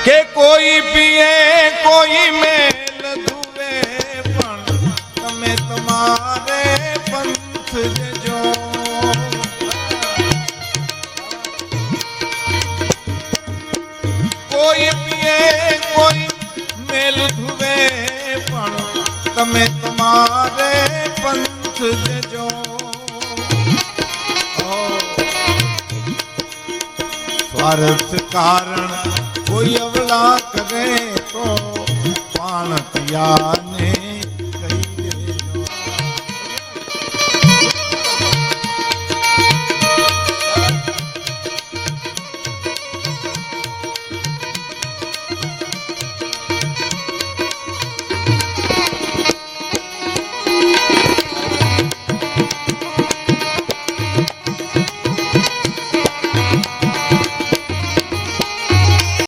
કે કોઈ પીએ કોઈ મેલ ધુવે પણ તમે તમારે પંથ જજો કોઈ પીએ કોઈ મેલ ધુવે પણ તમે તમારે પંથ જજો સ્વાર્થ કારણ કોઈ અવલા કરે તો પાણ પિયાને